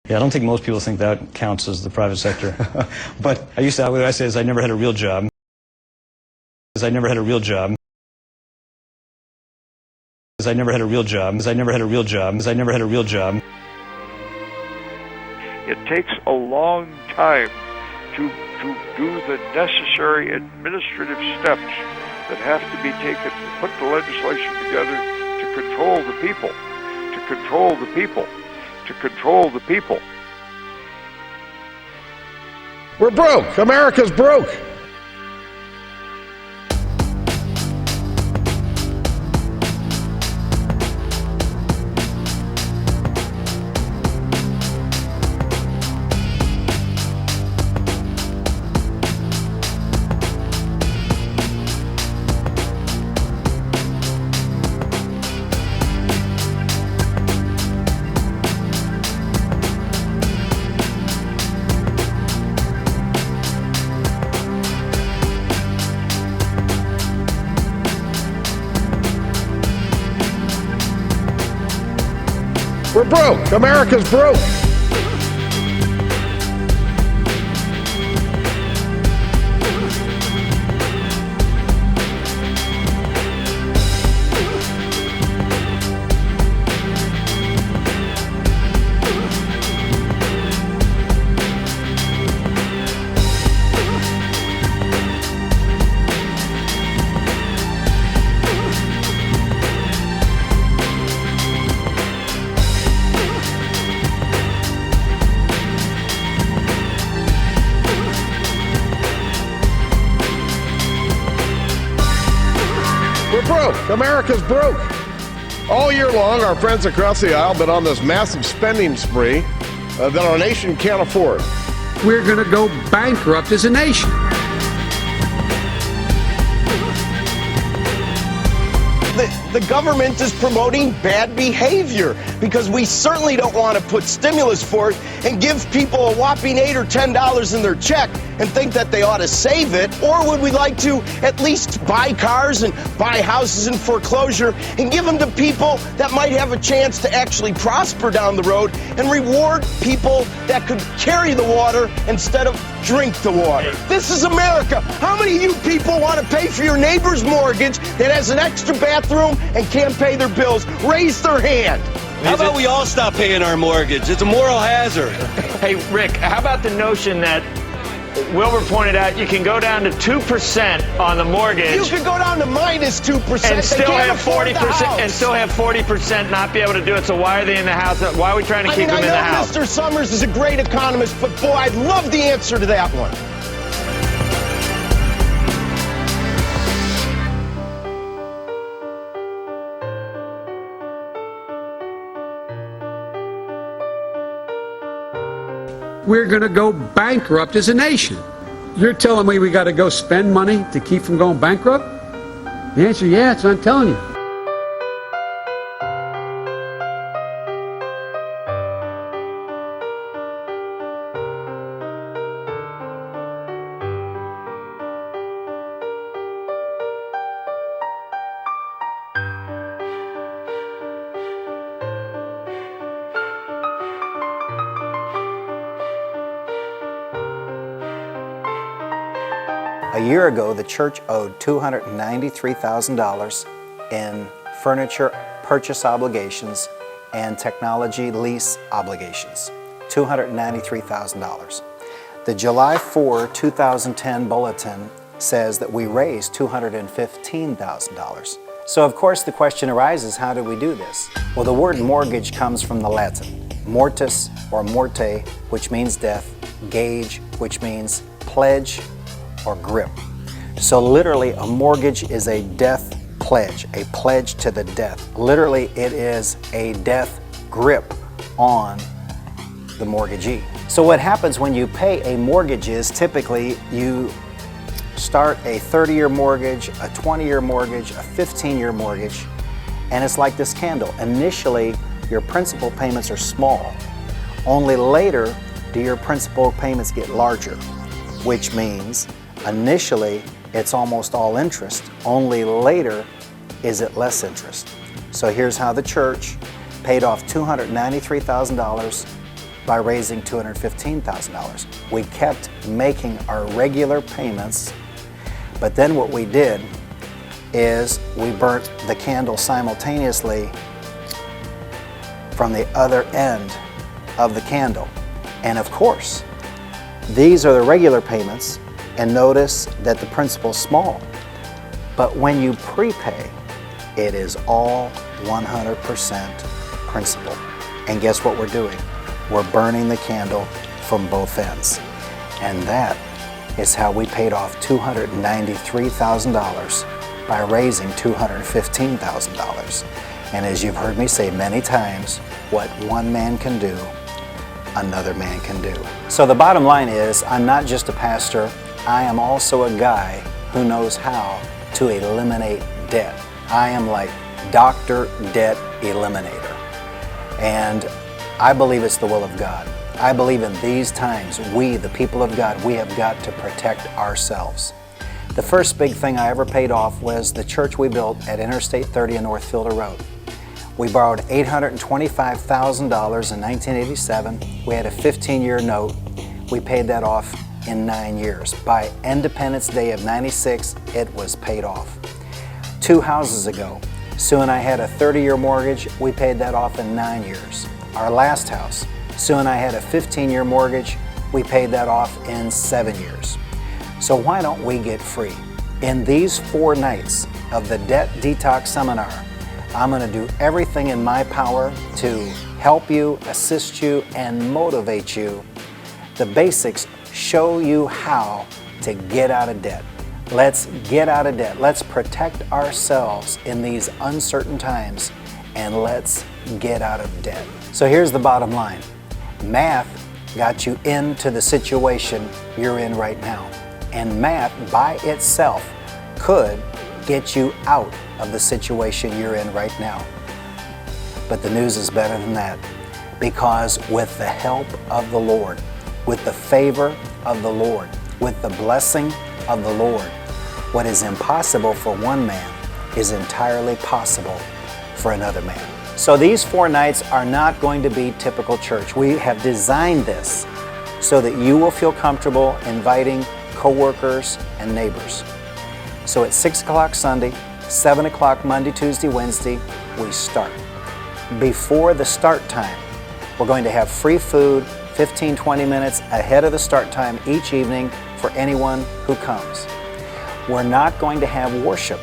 Yeah, I don't think most people think that counts as the private sector. But what I say is I never had a real job. I never had a real job. I never had a real job. I never had a real job. I never had a real job. It takes a long time to do the necessary administrative steps that have to be taken to put the legislation together to control the people, to control the people, to control the people. We're broke. America's broke. We're broke. America's broke. We're broke. America's broke. All year long, our friends across the aisle have been on this massive spending spree that our nation can't afford. We're going to go bankrupt as a nation. The government is promoting bad behavior because we certainly don't want to put stimulus forth and give people a whopping $8 or $10 in their check and think that they ought to save it. Or would we like to at least buy cars and buy houses in foreclosure and give them to people that might have a chance to actually prosper down the road and reward people that could carry the water instead of drink the water? This is America. How many of you people want to pay for your neighbor's mortgage that has an extra bathroom and can't pay their bills? Raise their hand. How about we all stop paying our mortgage? It's a moral hazard. Hey, Rick, how about the notion that Wilbur pointed out you can go down to 2% on the mortgage. You can go down to minus 2% and still have 40% and still have 40% not be able to do it. So why are they in the house? Why are we trying to keep them in the house? Mr. Summers is a great economist, but boy, I'd love the answer to that one. We're going to go bankrupt as a nation. You're telling me we got to go spend money to keep from going bankrupt? The answer, yeah, that's what I'm telling you. A year ago, the church owed $293,000 in furniture purchase obligations and technology lease obligations. $293,000. The July 4, 2010 bulletin says that we raised $215,000. So of course the question arises, how do we do this? Well, the word mortgage comes from the Latin, mortis or morte, which means death, gage, which means pledge or grip. So literally a mortgage is a death pledge, a pledge to the death. Literally it is a death grip on the mortgagee. So what happens when you pay a mortgage is typically you start a 30-year mortgage, a 20-year mortgage, a 15-year mortgage, and it's like this candle. Initially, your principal payments are small. Only later do your principal payments get larger, which means initially it's almost all interest. Only later is it less interest. So here's how the church paid off $293,000 by raising $215,000. We kept making our regular payments, but then what we did is we burnt the candle simultaneously from the other end of the candle. And of course, these are the regular payments, and notice that the principal's small. But when you prepay, it is all 100% principal. And guess what we're doing? We're burning the candle from both ends. And that is how we paid off $293,000 by raising $215,000. And as you've heard me say many times, what one man can do, another man can do. So the bottom line is, I'm not just a pastor, I am also a guy who knows how to eliminate debt. I am like Dr. Debt Eliminator. And I believe it's the will of God. I believe in these times, we, the people of God, we have got to protect ourselves. The first big thing I ever paid off was the church we built at Interstate 30 and North Fielder Road. We borrowed $825,000 in 1987. We had a 15-year note. We paid that off in 9 years. By Independence Day of '96, it was paid off. 2 houses ago, Sue and I had a 30-year mortgage. We paid that off in 9 years. Our last house, Sue and I had a 15-year mortgage. We paid that off in 7 years. So why don't we get free? In these 4 nights of the Debt Detox Seminar, I'm going to do everything in my power to help you, assist you, and motivate you. The basics show you how to get out of debt. Let's get out of debt. Let's protect ourselves in these uncertain times, and let's get out of debt. So here's the bottom line. Math got you into the situation you're in right now. And math by itself could get you out of the situation you're in right now. But the news is better than that, because with the help of the Lord, with the favor of the Lord, with the blessing of the Lord, what is impossible for one man is entirely possible for another man. So these 4 nights are not going to be typical church. We have designed this so that you will feel comfortable inviting coworkers and neighbors. So at 6 o'clock Sunday, 7 o'clock Monday, Tuesday, Wednesday, we start. Before the start time, we're going to have free food 15-20 minutes ahead of the start time each evening for anyone who comes. We're not going to have worship,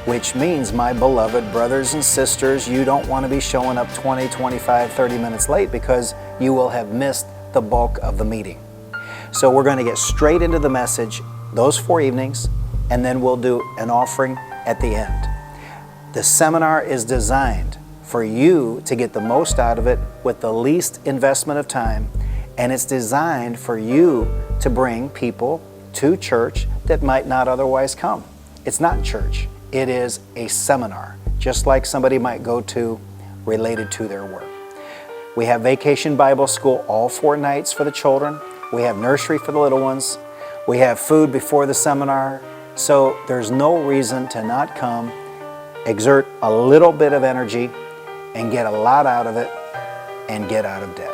which means, my beloved brothers and sisters, you don't want to be showing up 20, 25, 30 minutes late, because you will have missed the bulk of the meeting. So we're going to get straight into the message those 4 evenings, and then we'll do an offering at the end. The seminar is designed for you to get the most out of it with the least investment of time, and it's designed for you to bring people to church that might not otherwise come. It's not church, it is a seminar, just like somebody might go to related to their work. We have Vacation Bible School all 4 nights for the children. We have nursery for the little ones. We have food before the seminar. So there's no reason to not come, exert a little bit of energy, and get a lot out of it, and get out of debt.